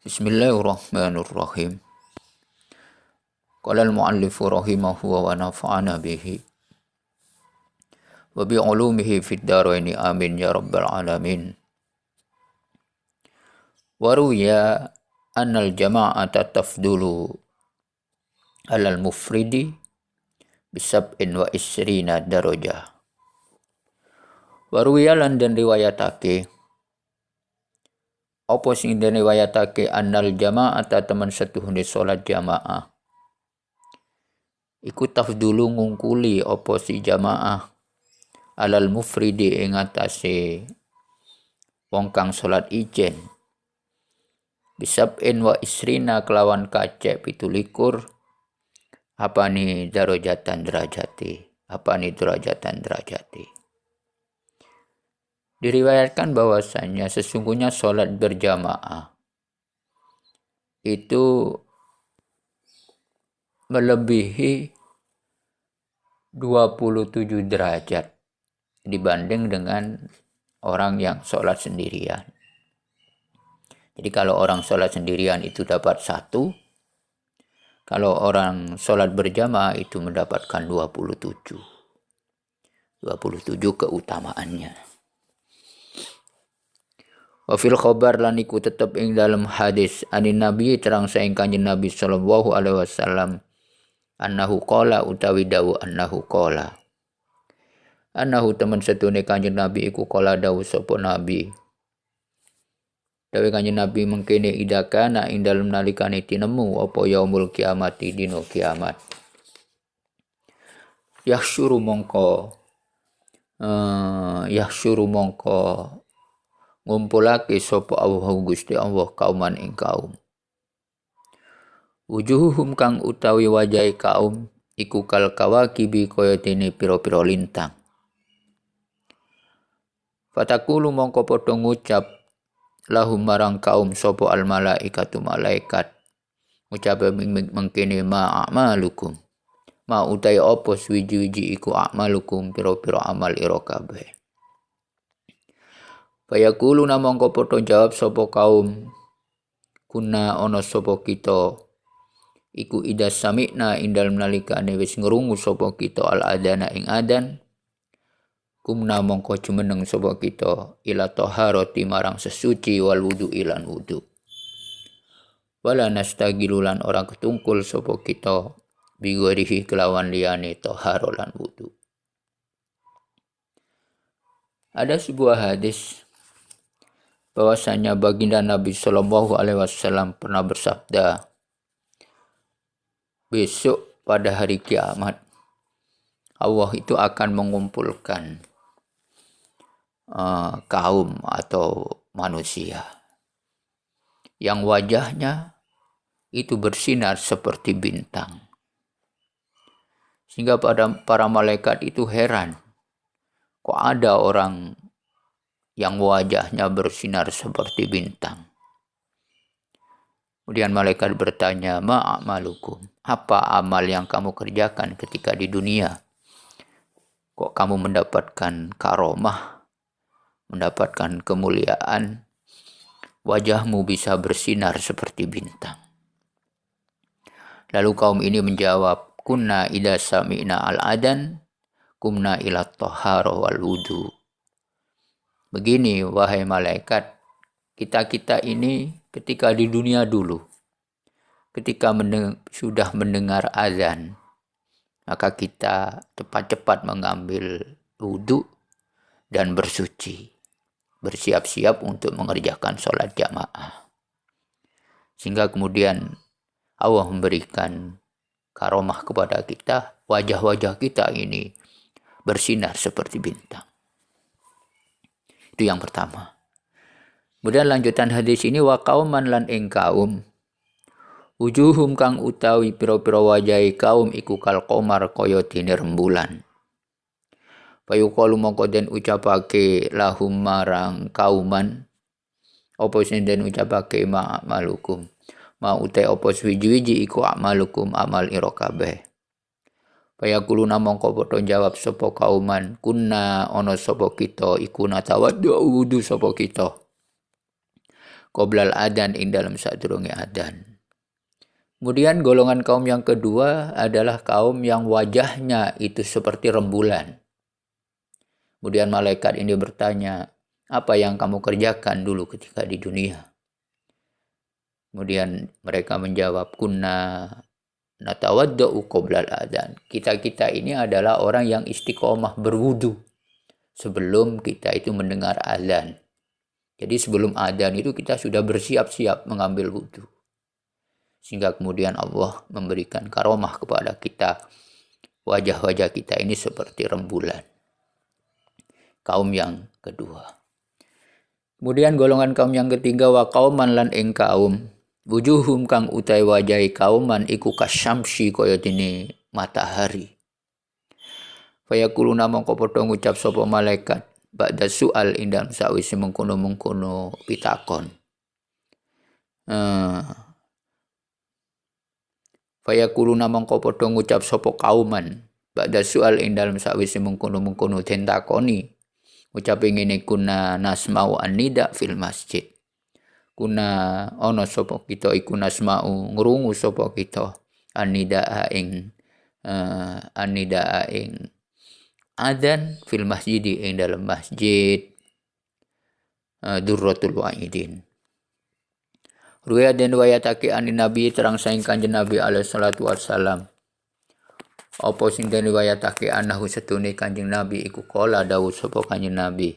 Bismillahirrahmanirrahim. Qala al-muallifu rahimahu wa nafa'ana bihi wa bi ulumihi fid dharaini amin ya rabbal alamin. Wa ruya anna al-jama'ata tafdulu alal mufridi bisab'in wa isrina darajah. Wa ruya lan den riwayatake apa sing den riwayatake annal jama'ata teman setuhune salat jamaah iku tafdulu ngungkuli apa si jamaah alal mufridi ing atase wong kang salat ijen bisab'in wa isrina kelawan kacek 17 apane darajatan derajate. Diriwayatkan bahwasanya sesungguhnya sholat berjamaah itu melebihi 27 derajat dibanding dengan orang yang sholat sendirian. Jadi kalau orang sholat sendirian itu dapat 1, kalau orang sholat berjamaah itu mendapatkan 27 keutamaannya. Wa fil khabar lan iku tetep ing dalam hadis anin nabi terang saing kanjeng Nabi sallallahu alaihi wasallam annahu qala utawi dawu annahu temen setune kanjeng Nabi iku qala dawu sapa nabi dawe kanjeng Nabi mengkene idakana ing dalem nalikane tinemu apa yaumul kiamati dino kiamat yahsyuru mongko ngumpulake sapa Allah Gusti Allah kauman ing kaum. Wujuhuhum kang utawi wajahe kaum iku kal kawakibi kaya dene pira-pira lintang. Fatakulu mongko padha ngucap lahum marang kaum sapa al malaikatu malaikat. Ngucape mengkene ma'amalukum. Ma utai apa suwiji-wiji iku a'malukum pira-pira amal ira kabeh. Fayaqulu namangka padha jawab sapa kaum kuna ana sapa kita iku idas sami'na ing dalem nalikane wis ngrungu sapa kita al adana ing adan kumna mongko jumeneng sapa kita ila taharati marang sesuci wal wudu ilan wudu wala nastagilulan orang ketungkul sapa kita bigorihi kelawan liyane taharo lan wudu. Ada sebuah hadis bahwasanya baginda Nabi Shallallahu Alaihi Wasallam pernah bersabda, besok pada hari kiamat Allah itu akan mengumpulkan kaum atau manusia yang wajahnya itu bersinar seperti bintang, sehingga para malaikat itu heran, kok ada orang yang wajahnya bersinar seperti bintang. Kemudian malaikat bertanya, ma'amalukum, apa amal yang kamu kerjakan ketika di dunia? Kok kamu mendapatkan karomah, mendapatkan kemuliaan, wajahmu bisa bersinar seperti bintang. Lalu kaum ini menjawab, kunna idza sami'na al-adan, kumna ila tahara wal wudu. Begini wahai malaikat, kita ini ketika di dunia dulu, ketika sudah mendengar azan, maka kita cepat-cepat mengambil wudu dan bersuci, bersiap-siap untuk mengerjakan sholat jamaah. Sehingga kemudian Allah memberikan karomah kepada kita, wajah-wajah kita ini bersinar seperti bintang. Itu yang pertama. Kemudian lanjutan hadis ini wa qauman lan ing kaum wujuhum kang utawi pira-pira wajahe kaum iku kal qamar kaya dene rembulan. Fayuqalu mongko den ucapake lahum marang kauman apa sing den ucapake ma'amalukum. Ma utai apa suwiji-wiji iku amalukum amal ira kabeh. Fayaquluna mongko padha jawab sapa kauman kunna ana sapa kita iku natawaddu wudu sapa kita qoblal adan ing dalam sadurunge adan. Kemudian golongan kaum yang kedua adalah kaum yang wajahnya itu seperti rembulan. Kemudian malaikat ini bertanya, apa yang kamu kerjakan dulu ketika di dunia? Kemudian mereka menjawab, kunna natawadda'u qoblal adan. Kita ini adalah orang yang istiqomah berwudu sebelum kita itu mendengar azan. Jadi sebelum azan itu kita sudah bersiap-siap mengambil wudu. Sehingga kemudian Allah memberikan karomah kepada kita. Wajah-wajah kita ini seperti rembulan. Kaum yang kedua. Kemudian golongan kaum yang ketiga, wa qauman lan ing kaum wujuhum kang utai wajahi kauman iku kasyamsi kaya dene matahari. Fayaquluna mongko padha ngucap sapa malaikat ba'da su'al indam sawise mengkono-mengkono pitakon. Fayaquluna mongko padha ngucap sapa kauman ba'da su'al indam sawise mengkono-mengkono den takoni. Ucape ngene, kuna nasma'u an-nida fil masjid. Kuna ana sapa kita iku nasma'u ngrungu sapa kita an-nida ing adzan fil masjid ing dalam masjid Durratul Wa'idin. Ruwayat dan riwayatake an Nabi terang saing Kanjeng Nabi alaihi salatu wassalam. Apa sing den riwayatake anahu setune Kanjeng Nabi iku kala dawuh sapa Kanjeng Nabi.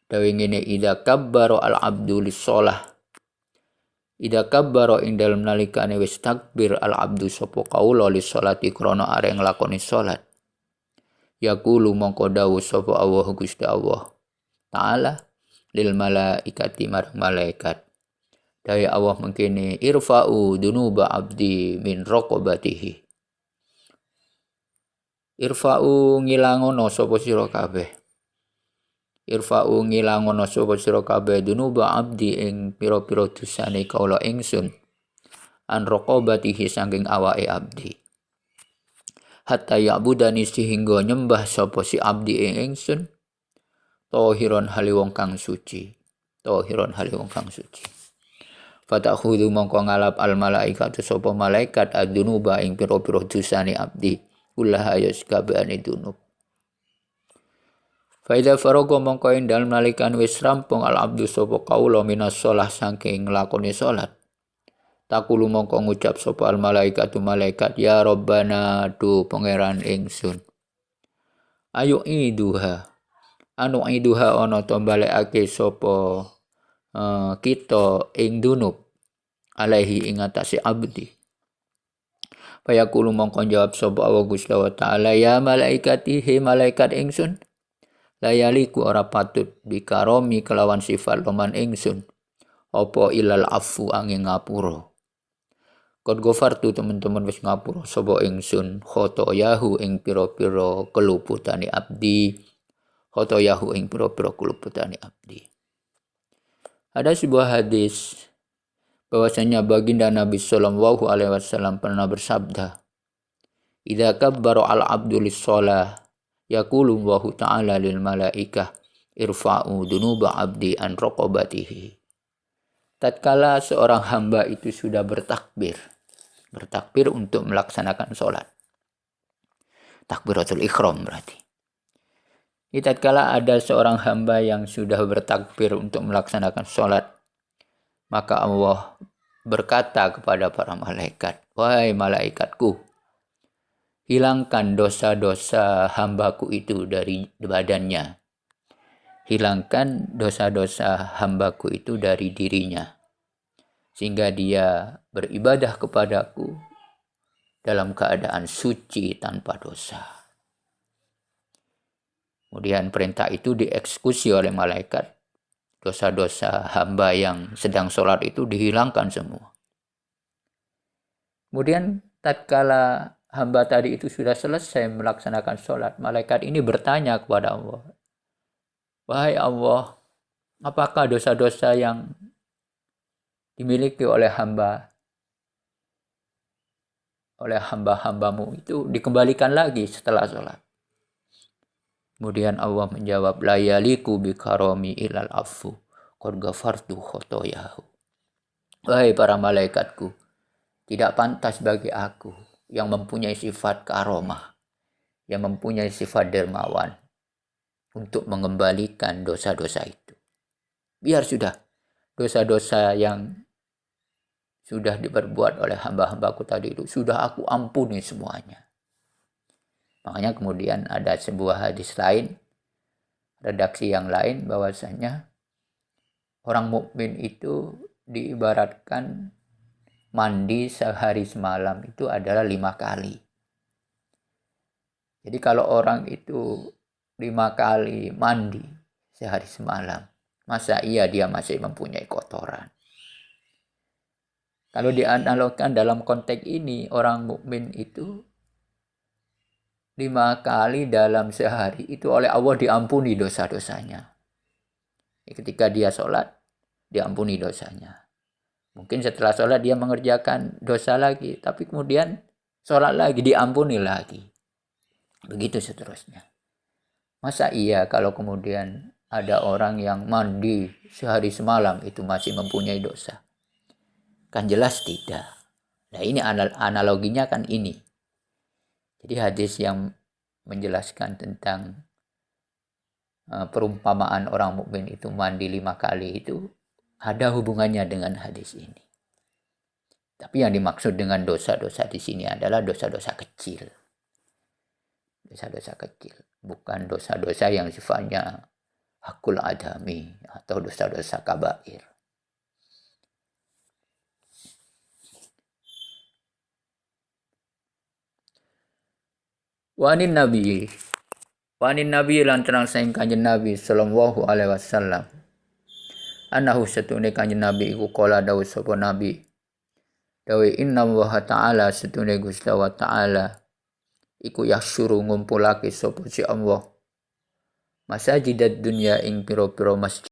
Dawuh ngene, idza kabbara al abdu lis-shalah. Idza kabbara ing dalem nalikane wis takbir al abdu sapa kaula lis-sholati krana areng nglakoni salat. Yaqulu mongko dawuh sapa Allah Gusti Allah Ta'ala lil malaikati marang malaikat. Dawuh Allah mengkene, irfa'u dunuba abdi min raqabatihi. Irfa'u ngilangono sapa sira kabeh. Irfa'u ngilangono sapa sira kabeh dunuba abdi ing pira-pira dosane kaula ingsun an raqabatihi saking awake abdi. Hatta ya'budani sehingga nyembah sapa si abdi ing ingsun tahiron hale wong kang suci. Tahiron hale wong kang suci. Fatakhudhu mongko ngalap al malaikatu sapa malaikat adunuba ing pira-pira dosane abdi. Ulah ayas kabehane dunub. Faida faraga mongko ing dalem nalikan wis rampung al abdu sapa kaula minas shalah saking nglakoni salat. Takulu mongko ngucap sapa al malaikatu malaikat, ya Rabbana du pangeran ingsun. Ayu iduha. Anu iduha ana to balekake sapa kita ing dunub alaihi ing atase abdi. Fayaqulu mongko jawab sapa Allah Gusti wa Ta'ala, ya malaikati he malaikat ingsun. Layaliku ora patut bikaromi kelawan sifat loman ingsun. Apa ilal afu angin ngapura. Qad ghafartu teman-teman wis ngapura sapa ingsun khotoyahu ing pira-pira keluputane abdi. Khotoyahu ing pira-pira keluputane abdi. Ada sebuah hadis bahwasanya baginda Nabi sallallahu alaihi wasallam pernah bersabda, idza kabbara al abdu lis-shalah yaqulu Allahu ta'ala lil malaikah irfa'u dunuba abdi an raqabatihi. Tatkala seorang hamba itu sudah bertakbir untuk melaksanakan salat. Takbiratul ihram berarti. Tatkala ada seorang hamba yang sudah bertakbir untuk melaksanakan salat, maka Allah berkata kepada para malaikat, wahai malaikatku, hilangkan dosa-dosa hambaku itu dari badannya. Hilangkan dosa-dosa hambaku itu dari dirinya. Sehingga dia beribadah kepadaku dalam keadaan suci tanpa dosa. Kemudian perintah itu dieksekusi oleh malaikat. Dosa-dosa hamba yang sedang sholat itu dihilangkan semua. Kemudian tatkala hamba tadi itu sudah selesai melaksanakan sholat, malaikat ini bertanya kepada Allah, wahai Allah, apakah dosa-dosa yang dimiliki oleh hamba-hambamu itu dikembalikan lagi setelah sholat? Kemudian Allah menjawab, la yaliku bikarami ilal afu qad ghafartu khotoyahu. Wahai para malaikatku, tidak pantas bagi aku yang mempunyai sifat karomah, yang mempunyai sifat dermawan, untuk mengembalikan dosa-dosa itu. Biar sudah dosa-dosa yang sudah diperbuat oleh hamba-hambaku tadi itu, sudah aku ampuni semuanya. Makanya kemudian ada sebuah hadis lain, redaksi yang lain, bahwasanya orang mukmin itu diibaratkan mandi sehari semalam itu adalah 5 kali. Jadi kalau orang itu 5 kali mandi sehari semalam, masa iya dia masih mempunyai kotoran? Kalau dianalogkan dalam konteks ini, orang mukmin itu 5 kali dalam sehari itu oleh Allah diampuni dosa-dosanya. Ketika dia sholat, diampuni dosanya. Mungkin setelah sholat dia mengerjakan dosa lagi, tapi kemudian sholat lagi, diampuni lagi. Begitu seterusnya. Masa iya kalau kemudian ada orang yang mandi sehari semalam itu masih mempunyai dosa? Kan jelas tidak. Nah ini analoginya kan ini. Jadi hadis yang menjelaskan tentang perumpamaan orang mukmin itu mandi 5 kali itu ada hubungannya dengan hadis ini. Tapi yang dimaksud dengan dosa-dosa di sini adalah dosa-dosa kecil. Dosa-dosa kecil, bukan dosa-dosa yang sifatnya hakul adami atau dosa-dosa kabair. Wanin Nabi lan terang saing Kanjeng Nabi sallallahu alaihi wasallam. Anahu satune Kanjeng Nabi iku kala dawuh sapa Nabi. Dawuh inna wa ta'ala satune Gusti wa ta'ala iku yahsyuru ngumpulake sapa si Allah. Masajidad dunya ing pira-pira masjid